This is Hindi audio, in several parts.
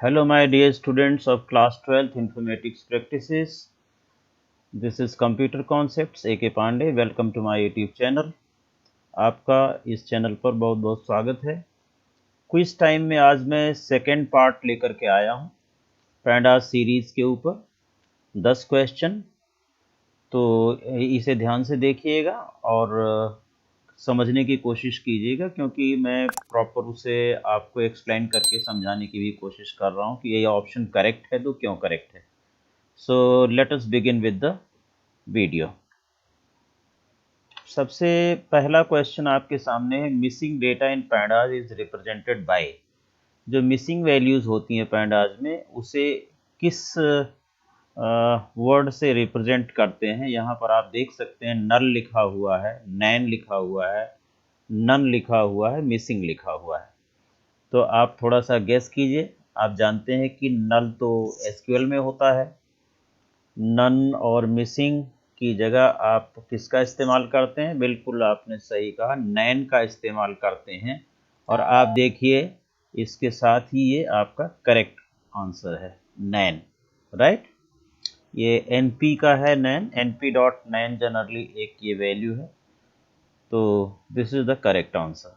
Hello, my dear students of class 12th Informatics Practices. This is Computer Concepts A.K. Pandey. Welcome to my YouTube channel. आपका इस चैनल पर बहुत बहुत स्वागत है। क्विज टाइम में आज मैं सेकेंड पार्ट लेकर के आया हूँ पैंडास सीरीज के ऊपर 10 क्वेश्चन। तो इसे ध्यान से देखिएगा और समझने की कोशिश कीजिएगा, क्योंकि मैं प्रॉपर उसे आपको एक्सप्लेन करके समझाने की भी कोशिश कर रहा हूँ कि ये ऑप्शन करेक्ट है तो क्यों करेक्ट है। So let us begin with the video. सबसे पहला क्वेश्चन आपके सामने है, missing data in pandas is represented by. जो मिसिंग वैल्यूज होती हैं पैंडास में उसे किस वर्ड से रिप्रेजेंट करते हैं। यहाँ पर आप देख सकते हैं नल लिखा हुआ है, नैन लिखा हुआ है, नन लिखा हुआ है, मिसिंग लिखा हुआ है। तो आप थोड़ा सा गेस कीजिए। आप जानते हैं कि नल तो एसक्यूएल में होता है, नन और मिसिंग की जगह आप किसका इस्तेमाल करते हैं? बिल्कुल आपने सही कहा, नैन का इस्तेमाल करते हैं। और आप देखिए इसके साथ ही ये आपका करेक्ट आंसर है, नैन, राइट। ये एनपी का है, नैन, एनपी डॉट नैन जनरली एक ये वैल्यू है। तो this is the correct answer.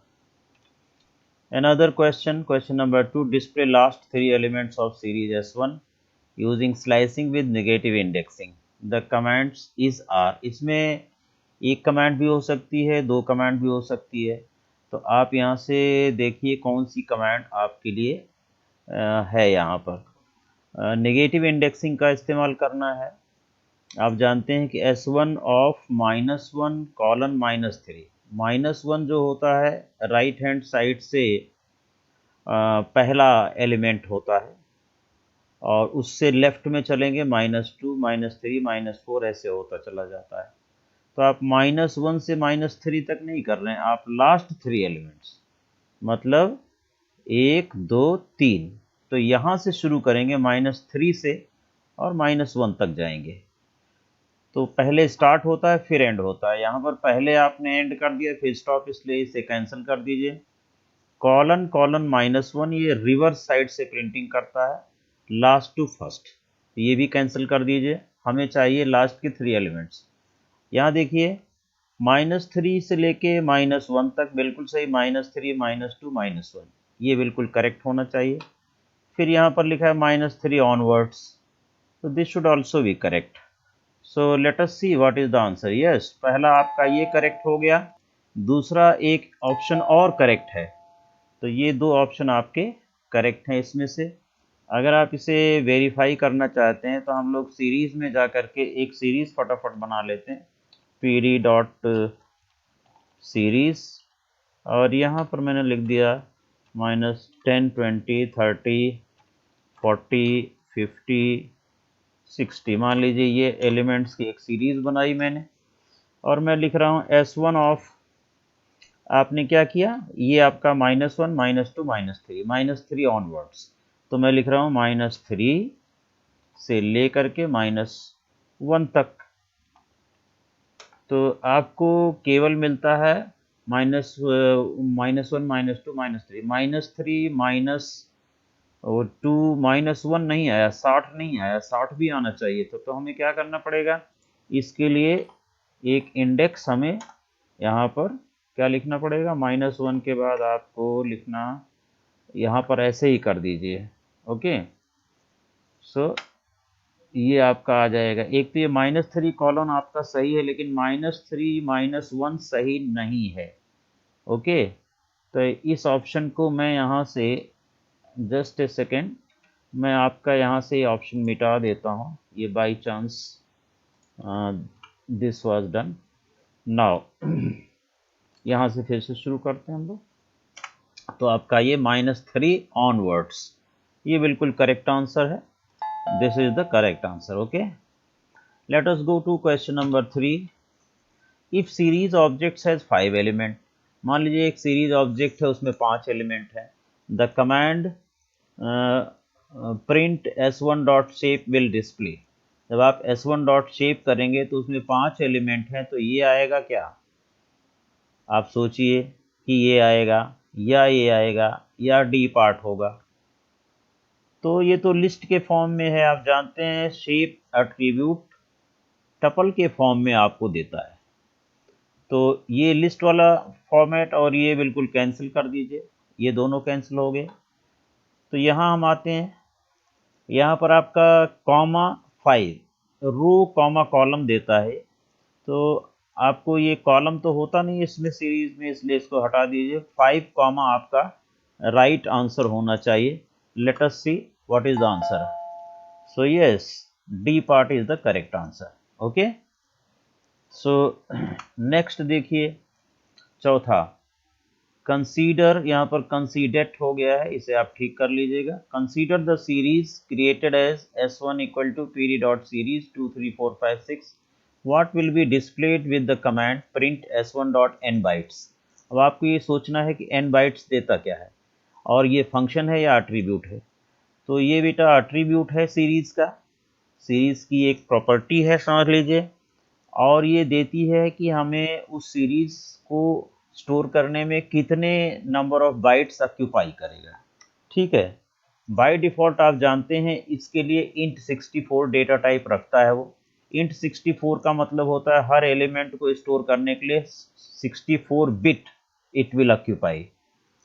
Another question, question number 2, display last 3 elements of series S1 using slicing with negative indexing. The commands is are. इसमें एक कमांड भी हो सकती है, दो कमांड भी हो सकती है। तो आप यहाँ से देखिए कौन सी कमांड आपके लिए है। यहाँ पर नेगेटिव इंडेक्सिंग का इस्तेमाल करना है। आप जानते हैं कि S1 ऑफ -1 कॉलन -3, -1 जो होता है राइट हैंड साइड से पहला एलिमेंट होता है, और उससे लेफ्ट में चलेंगे -2, -3, -4 ऐसे होता चला जाता है। तो आप -1 से -3 तक नहीं कर रहे हैं, आप लास्ट 3 एलिमेंट्स मतलब 1, 2, 3, तो यहाँ से शुरू करेंगे -3 से और -1 तक जाएंगे। तो पहले स्टार्ट होता है फिर एंड होता है। यहाँ पर पहले आपने एंड कर दिया फिर स्टॉप, इसलिए इसे कैंसिल कर दीजिए। कॉलन कॉलन -1 ये रिवर्स साइड से प्रिंटिंग करता है, लास्ट टू फर्स्ट, ये भी कैंसिल कर दीजिए। हमें चाहिए लास्ट के 3 एलिमेंट्स। यहाँ देखिए -3 से लेके -1 तक बिल्कुल सही, -3, -2, -1, ये बिल्कुल करेक्ट होना चाहिए। फिर यहाँ पर लिखा है -3 ऑनवर्ड्स, तो this should also be correct. So let us see what is the answer. Yes, पहला आपका ये करेक्ट हो गया, दूसरा एक ऑप्शन और करेक्ट है। तो ये दो ऑप्शन आपके करेक्ट हैं इसमें से। अगर आप इसे वेरीफाई करना चाहते हैं तो हम लोग सीरीज़ में जा कर के एक सीरीज़ फटाफट बना लेते हैं, pd डॉट सीरीज़, और यहाँ पर मैंने लिख दिया -10, 20, 30, 40, 50, 60। मान लीजिए ये एलिमेंट्स की एक सीरीज़ बनाई मैंने, और मैं लिख रहा हूँ S1 ऑफ, आपने क्या किया, ये आपका -1, -2, -3 ऑनवर्ड्स, तो मैं लिख रहा हूँ -3 से लेकर के -1 तक। तो आपको केवल मिलता है -1, -2, -3, -2 -1 नहीं आया, 60 नहीं आया, 60 भी आना चाहिए था। तो हमें क्या करना पड़ेगा, इसके लिए एक इंडेक्स हमें यहाँ पर क्या लिखना पड़ेगा, -1 के बाद आपको लिखना यहाँ पर ऐसे ही कर दीजिए। ओके, सो ये आपका आ जाएगा। एक तो ये -3 कॉलन आपका सही है, लेकिन -3 -1 सही नहीं है। ओके, तो इस ऑप्शन को मैं यहाँ से जस्ट ए सेकेंड, मैं आपका यहाँ से ऑप्शन मिटा देता हूँ, ये by chance this was done. Now यहाँ से फिर से शुरू करते हैं हम लोग। तो आपका ये -3 ऑनवर्ड्स, ये बिल्कुल करेक्ट आंसर है। This is the correct answer. Okay, let us go to question number 3। If series objects has 5 element, मान लीजिए एक सीरीज ऑब्जेक्ट है उसमें 5 एलिमेंट है। The command print S1 dot shape will display, जब आप S1 डॉट शेप करेंगे तो उसमें 5 एलिमेंट हैं, तो ये आएगा क्या? आप सोचिए कि ये आएगा या ये आएगा या डी पार्ट होगा। तो ये तो लिस्ट के फॉर्म में है, आप जानते हैं शेप एट्रीब्यूट टपल के फॉर्म में आपको देता है। तो ये लिस्ट वाला फॉर्मेट और ये बिल्कुल कैंसिल कर दीजिए, ये दोनों कैंसिल हो गए। तो यहाँ हम आते हैं, यहाँ पर आपका कॉमा 5 रो कॉमा कॉलम देता है। तो आपको ये कॉलम तो होता नहीं इसमें सीरीज में, इसलिए इसको हटा दीजिए। 5 कॉमा आपका राइट आंसर होना चाहिए। Late us see what is the answer. So yes, D part is the correct answer. Okay, so next देखिए चौथा, कंसीडर, यहाँ पर कंसीडेट हो गया है, इसे आप ठीक कर लीजिएगा। Consider the series created as S1 equal to pd dot series 2 3 4 5 6 what will be displayed with the command print S1 dot n bytes. अब आपको ये सोचना है कि n बाइट्स देता क्या है, और ये फंक्शन है या एट्रीब्यूट है। तो ये बेटा एट्रीब्यूट है सीरीज का, सीरीज की एक प्रॉपर्टी है समझ लीजिए, और ये देती है कि हमें उस सीरीज को स्टोर करने में कितने नंबर ऑफ बाइट्स ऑक्यूपाई करेगा। ठीक है, बाय डिफ़ॉल्ट आप जानते हैं इसके लिए इंट 64 डेटा टाइप रखता है वो। इंट 64 का मतलब होता है हर एलिमेंट को स्टोर करने के लिए 64 bit it will occupy.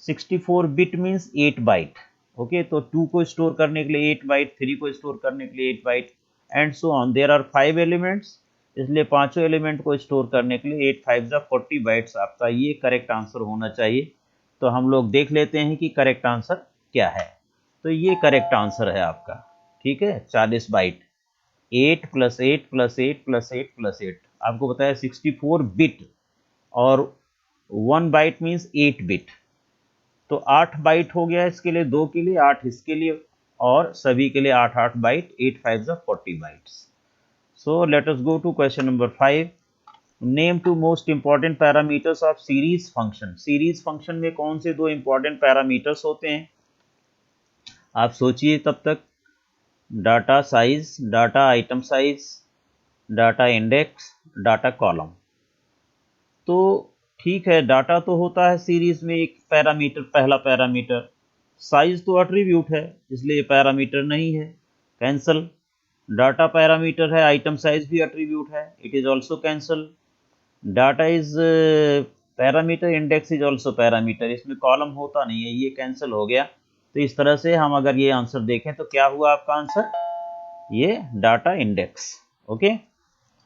64 bit means 8 byte. Okay, तो 2 को स्टोर करने के लिए 8 बाइट, 3 को स्टोर करने के लिए 8 byte and so on. There are 5 elements, इसलिए पांचों एलिमेंट को स्टोर करने के लिए 8 5 40 बाइट्स आपका ये करेक्ट आंसर होना चाहिए। तो हम लोग देख लेते हैं कि करेक्ट आंसर क्या है। तो ये करेक्ट आंसर है आपका। ठीक है, 40 byte, 8 plus 8 plus 8 plus 8 plus 8, आपको बताया 64 बिट, और 1 बाइट मीन्स 8 बिट। तो 8 बाइट हो गया इसके लिए, 2 के लिए 8 इसके लिए, और सभी के लिए 8 8 byte, 8 5 40 bytes. So let us go to question number 5. Name two most important parameters of series function. Series function में कौन से दो important parameters होते हैं, आप सोचिए तब तक। Data size, data item size, data index, data column. तो ठीक है, डाटा तो होता है सीरीज में एक पैरामीटर, पहला पैरामीटर। साइज तो एट्रीब्यूट है, इसलिए ये पैरामीटर नहीं है, कैंसल। डाटा पैरामीटर है, आइटम साइज भी एट्रीब्यूट है, it is also cancel. Data is parameter, index is also parameter, इसमें कॉलम होता नहीं है, ये कैंसिल हो गया। तो इस तरह से हम अगर ये आंसर देखें तो क्या हुआ आपका आंसर, ये डाटा इंडेक्स। ओके,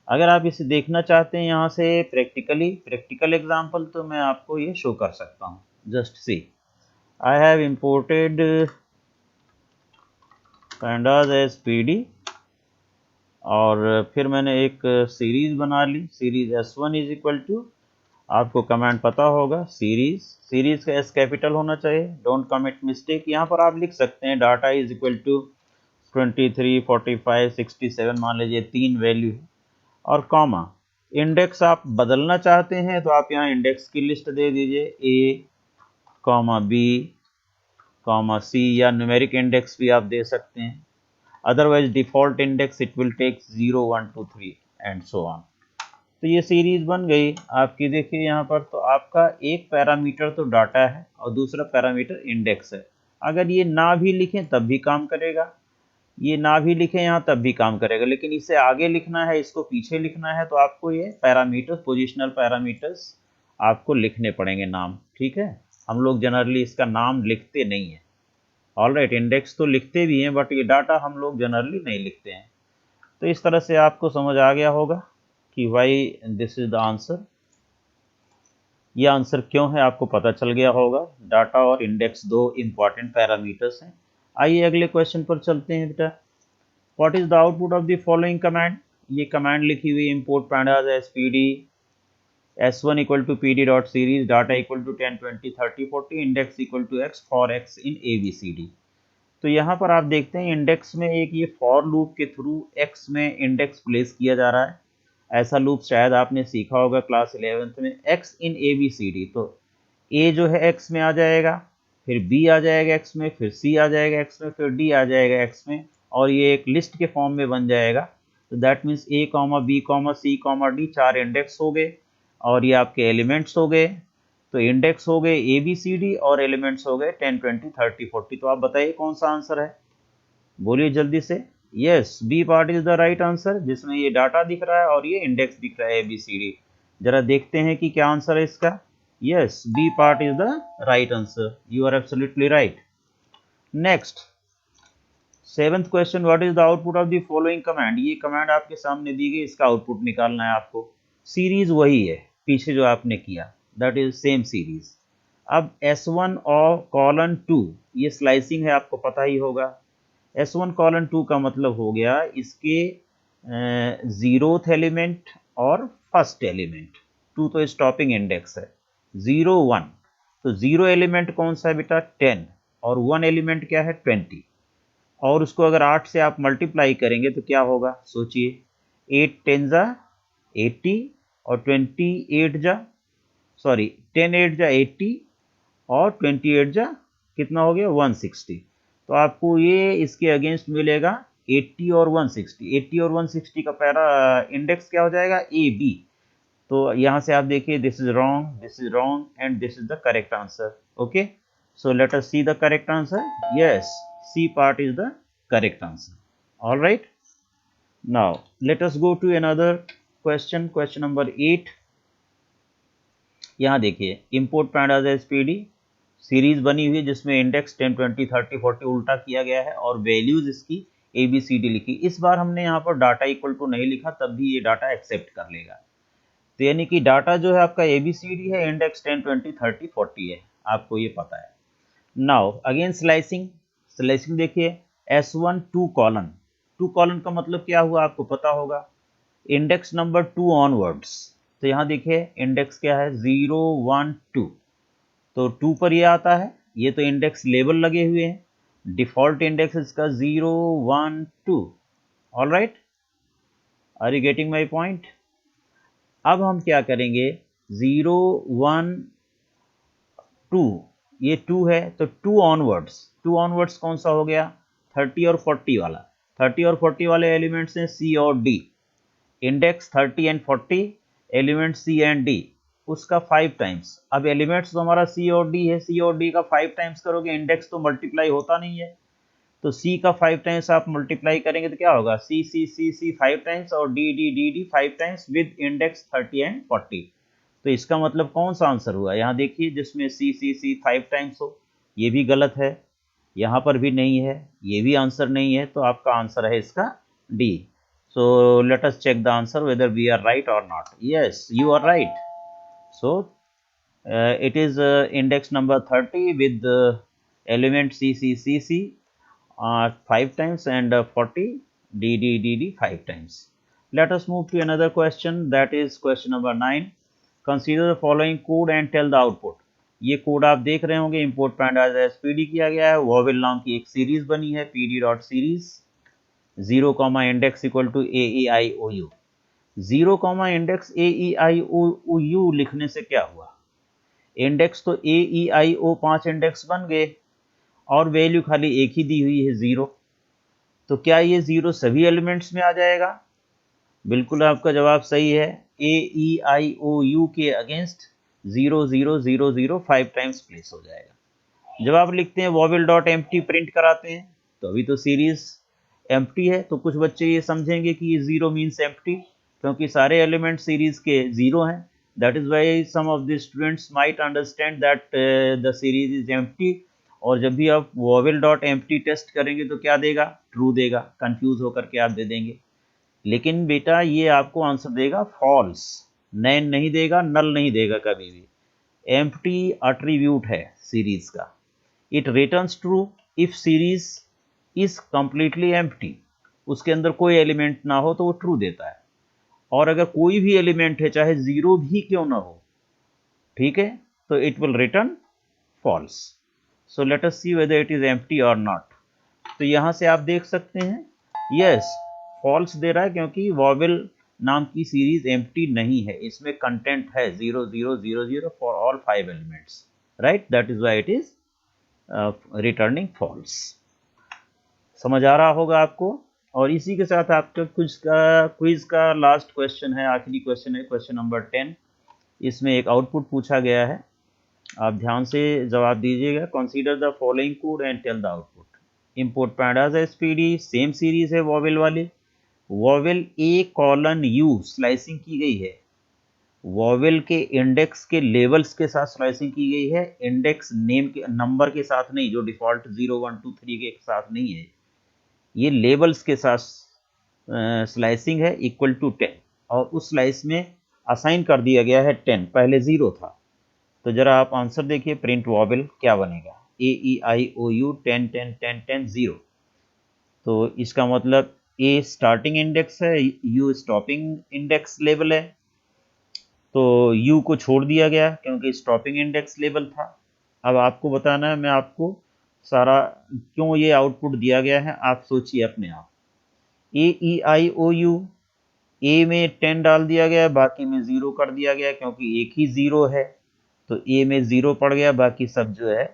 अगर आप इसे देखना चाहते हैं यहाँ से प्रैक्टिकली, प्रैक्टिकल एग्जांपल, तो मैं आपको ये शो कर सकता हूँ। Just see, I have imported pandas as pd, और फिर मैंने एक सीरीज बना ली, series S1 is equal to, आपको कमांड पता होगा, सीरीज, सीरीज का एस कैपिटल होना चाहिए, डोंट कमिट मिस्टेक। यहाँ पर आप लिख सकते हैं डाटा इज इक्वल टू 23 45 67, मान लीजिए 3 वैल्यू है, और कॉमा। इंडेक्स आप बदलना चाहते हैं तो आप यहाँ इंडेक्स की लिस्ट दे दीजिए, A comma B comma C, या न्यूमेरिक इंडेक्स भी आप दे सकते हैं। Otherwise default index it will take 0 1 2 3 and so on. तो ये सीरीज बन गई आपकी। देखिए यहाँ पर तो आपका एक पैरामीटर तो डाटा है और दूसरा पैरामीटर इंडेक्स है। अगर ये ना भी लिखें तब भी काम करेगा, ये ना भी लिखें यहाँ तब भी काम करेगा, लेकिन इसे आगे लिखना है, इसको पीछे लिखना है, तो आपको ये पैरामीटर्स, पोजिशनल पैरामीटर्स आपको लिखने पड़ेंगे नाम। ठीक है, हम लोग जनरली इसका नाम लिखते नहीं है। ऑलराइट, इंडेक्स तो लिखते भी हैं बट ये डाटा हम लोग जनरली नहीं लिखते हैं। तो इस तरह से आपको समझ आ गया होगा कि why this is the answer. ये आंसर क्यों है आपको पता चल गया होगा। डाटा और इंडेक्स दो इंपॉर्टेंट पैरामीटर्स हैं। आइए अगले क्वेश्चन पर चलते हैं बेटा। What is the output of the following command. ये कमांड लिखी हुई, import pandas as pd S1 equal to pd dot series, data equal to 10 20 30 40, index equal to x for x in ABCD। तो यहाँ पर आप देखते हैं इंडेक्स में एक ये फॉर लूप के थ्रू x में इंडेक्स प्लेस किया जा रहा है। ऐसा लूप शायद आपने सीखा होगा क्लास 11th में, x इन ABCD। तो a जो है x में आ जाएगा, फिर b आ जाएगा x में, फिर c आ जाएगा x में, फिर d आ जाएगा x में, और ये एक लिस्ट के फॉर्म में बन जाएगा। तो that means a, b, c, d 4 index हो गए, और ये आपके एलिमेंट्स हो गए। तो इंडेक्स हो गए ABCD और एलिमेंट्स हो गए 10 20 30 40। तो आप बताइए कौन सा आंसर है। बोलिए जल्दी से। Yes, B part is the right answer, जिसमें ये डाटा दिख रहा है और ये इंडेक्स दिख रहा है ABCD। जरा देखते हैं कि क्या आंसर है इसका। Yes, B part is the right answer, you are absolutely right. Next, seventh question, what is the output of the following command. ये कमांड आपके सामने दी गई, इसका आउटपुट निकालना है आपको। सीरीज वही है पीछे जो आपने किया, दैट इज सेम सीरीज। अब S1 और कॉलन 2, ये स्लाइसिंग है, आपको पता ही होगा। S1 कॉलन 2 का मतलब हो गया इसके जीरोथ एलिमेंट और फर्स्ट एलिमेंट। 2 तो स्टॉपिंग इंडेक्स है। 0 1, तो जीरो एलिमेंट कौन सा है बेटा, 10, और 1 एलिमेंट क्या है, 20। और उसको अगर 8 से आप मल्टीप्लाई करेंगे तो क्या होगा, सोचिए। 8 10 जा 80, और 28 जा, सॉरी 10 8 जा 80, और 28 जा कितना हो गया, 160। तो आपको ये इसके अगेंस्ट मिलेगा 80 और 160। 80 और 160 का पैरा इंडेक्स क्या हो जाएगा, AB। तो यहाँ से आप देखिए, this is wrong, this is wrong, and this is the correct answer. Okay, so let us see the correct answer. Yes, C part is the correct answer. All right, now let us go to another question, question number 8। यहाँ देखिए, import pandas SPD सीरीज बनी हुई है जिसमें इंडेक्स 10 20 30 40 उल्टा किया गया है और वैल्यूज इसकी ABCD लिखी। इस बार हमने यहाँ पर डाटा इक्वल टू नहीं लिखा, तब भी ये डाटा एक्सेप्ट कर लेगा। तो यानी कि डाटा जो है आपका ABCD है, इंडेक्स 10 20 30 40 है, आपको ये पता है। नाउ अगेन स्लाइसिंग, स्लाइसिंग देखिए, S1 2 कॉलन, 2 कॉलन का मतलब क्या हुआ आपको पता होगा, इंडेक्स नंबर 2 ऑनवर्ड्स। तो यहाँ देखिए इंडेक्स क्या है, 0 1 2, तो 2 पर ये आता है, ये तो इंडेक्स लेबल लगे हुए हैं, डिफॉल्ट इंडेक्स इसका 0 1 2। All right, are you getting my point. अब हम क्या करेंगे, 0 1 2, ये 2 है तो 2 ऑनवर्ड्स, 2 ऑनवर्ड्स कौन सा हो गया, 30 और 40 वाला। 30 और 40 वाले एलिमेंट्स हैं C और D, index 30 and 40, element C and D, उसका 5 टाइम्स। अब एलिमेंट्स तो हमारा C और D है, C और D का 5 टाइम्स करोगे, इंडेक्स तो मल्टीप्लाई होता नहीं है, तो C का 5 टाइम्स आप मल्टीप्लाई करेंगे तो क्या होगा, C 5 टाइम्स और D 5 times with index 30 and 40। तो इसका मतलब कौन सा आंसर हुआ, यहाँ देखिए जिसमें C 5 टाइम्स हो, ये भी गलत है, यहाँ पर भी नहीं है, ये भी आंसर नहीं है, तो आपका आंसर है इसका D। So let us check the answer whether we are right और not. Yes, you are right. So it is index number 30 with element C 5 times and 40 D 5 times. Let us move to another question, that is question number 9। Consider the following code and tell the output। ये कोड आप देख रहे होंगे, import pandas SPD किया गया है, वॉवेल नाम की एक सीरीज बनी है pd.series, 0 index equal to AEIOU। 0 index AEIOU लिखने से क्या हुआ, इंडेक्स तो AEIO 5 इंडेक्स बन गए और वैल्यू खाली एक ही दी हुई है 0। तो क्या ये 0 सभी एलिमेंट्स में आ जाएगा, बिल्कुल आपका जवाब सही है। AEIOU के अगेंस्ट 0 0 0 0 5 टाइम्स प्लेस हो जाएगा। जब आप लिखते हैं वॉवेल डॉट एम्प्टी प्रिंट कराते हैं, तो अभी तो सीरीज एम्प्टी है, तो कुछ बच्चे ये समझेंगे कि ये 0 मीन्स एम्प्टी, क्योंकि सारे एलिमेंट सीरीज के 0 हैं। That is why some of the students might understand that the series is empty. और जब भी आप वॉवेल डॉट एम्प्टी टेस्ट करेंगे तो क्या देगा, ट्रू देगा, कंफ्यूज होकर के आप दे देंगे। लेकिन बेटा ये आपको आंसर देगा फॉल्स, नैन नहीं देगा, नल नहीं देगा कभी भी। एम्प्टी एट्रीब्यूट है सीरीज का। It returns true if series is completely empty, उसके अंदर कोई एलिमेंट ना हो तो वो ट्रू देता है, और अगर कोई भी एलिमेंट है चाहे 0 भी क्यों ना हो, ठीक है, तो it will return false. So let us see whether it is empty और नॉट। तो यहां से आप देख सकते हैं, यस फॉल्स दे रहा है, क्योंकि वॉवेल नाम की सीरीज एम्प्टी नहीं है, इसमें कंटेंट है 0 0 0 0 for all 5 elements, right, that is why it is returning false. समझ आ रहा होगा आपको। और इसी के साथ आपका क्विज का लास्ट क्वेश्चन है, आखिरी क्वेश्चन है, क्वेश्चन नंबर 10। इसमें एक आउटपुट पूछा गया है, आप ध्यान से जवाब दीजिएगा। Consider the following code and tell the output. Import pandas as pd, same series है वॉवेल वाली। Vowel A colon U slicing की गई है, वॉवेल के इंडेक्स के लेवल्स के साथ स्लाइसिंग की गई है, इंडेक्स नेम के नंबर के साथ नहीं, जो डिफॉल्ट 0 1 2 3 के साथ नहीं है, ये लेबल्स के साथ स्लाइसिंग है इक्वल टू 10, और उस स्लाइस में असाइन कर दिया गया है 10, पहले 0 था। तो जरा आप आंसर देखिए, प्रिंट वॉवेल क्या बनेगा, ए ई आई ओ यू 10 10 10 10 0। तो इसका मतलब ए स्टार्टिंग इंडेक्स है, यू स्टॉपिंग इंडेक्स लेवल है, तो यू को छोड़ दिया गया क्योंकि स्टॉपिंग इंडेक्स लेवल था। अब आपको बताना है, मैं आपको सारा क्यों ये आउटपुट दिया गया है आप सोचिए अपने आप। ए ई आई ओ यू, ए में 10 डाल दिया गया, बाकी में 0 कर दिया गया क्योंकि एक ही 0 है, तो ए में 0 पड़ गया, बाकी सब जो है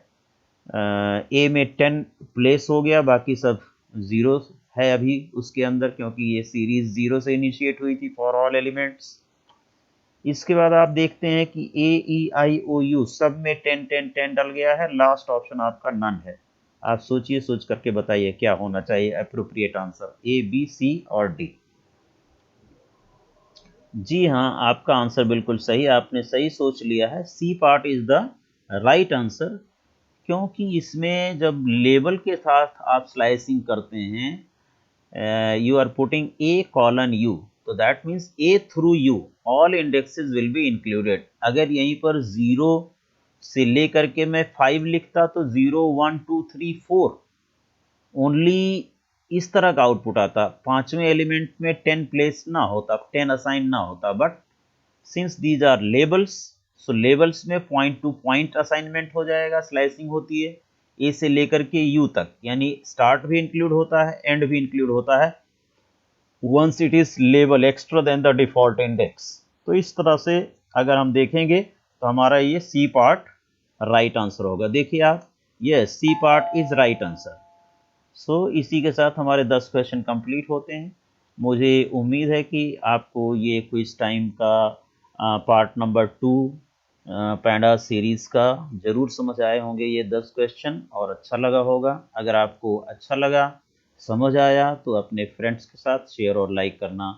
ए में 10 प्लेस हो गया, बाकी सब 0 है अभी उसके अंदर, क्योंकि ये सीरीज 0 से इनिशिएट हुई थी फॉर ऑल एलिमेंट्स। इसके बाद आप देखते हैं कि ए ई आई ओ यू सब में 10 10 10 डल गया है, लास्ट ऑप्शन आपका नन है। आप सोचिए, सोच करके बताइए क्या होना चाहिए appropriate answer, A B C और डी। जी हाँ, आपका आंसर बिल्कुल सही, आपने सही सोच लिया है, C part is the right answer, क्योंकि इसमें जब लेबल के साथ आप स्लाइसिंग करते हैं, you are putting a colon u, तो that means a through u all indexes will be included। अगर यहीं पर 0 से लेकर के मैं 5 लिखता तो 0 1 2 3 4 ओनली इस तरह का आउटपुट आता, पांचवें एलिमेंट में 10 प्लेस ना होता, 10 असाइन ना होता, but since these are labels, so labels में पॉइंट टू पॉइंट असाइनमेंट हो जाएगा, स्लाइसिंग होती है ए से लेकर के यू तक, यानी स्टार्ट भी इंक्लूड होता है, एंड भी इंक्लूड होता है, once it is label extra than the default index। तो इस तरह से अगर हम देखेंगे तो हमारा ये सी पार्ट राइट आंसर होगा। देखिए आप, yes C part is right answer. So इसी के साथ हमारे 10 क्वेश्चन कंप्लीट होते हैं। मुझे उम्मीद है कि आपको ये क्विज टाइम का पार्ट नंबर 2 पैंडा सीरीज का जरूर समझ आए होंगे ये 10 क्वेश्चन, और अच्छा लगा होगा। अगर आपको अच्छा लगा, समझ आया, तो अपने फ्रेंड्स के साथ शेयर और लाइक करना,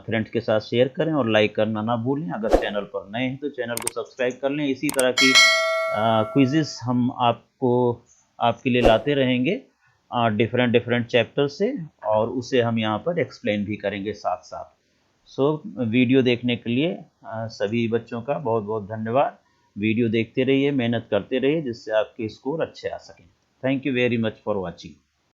फ्रेंड्स के साथ शेयर करें और लाइक करना ना भूलें। अगर चैनल पर नए हैं तो चैनल को सब्सक्राइब कर लें। इसी तरह की क्विज़ेस हम आपके लिए लाते रहेंगे डिफरेंट डिफरेंट चैप्टर से, और उसे हम यहाँ पर एक्सप्लेन भी करेंगे साथ साथ। सो वीडियो देखने के लिए सभी बच्चों का बहुत बहुत धन्यवाद। वीडियो देखते रहिए, मेहनत करते रहिए, जिससे आपके स्कोर अच्छे आ सकें। Thank you very much for watching.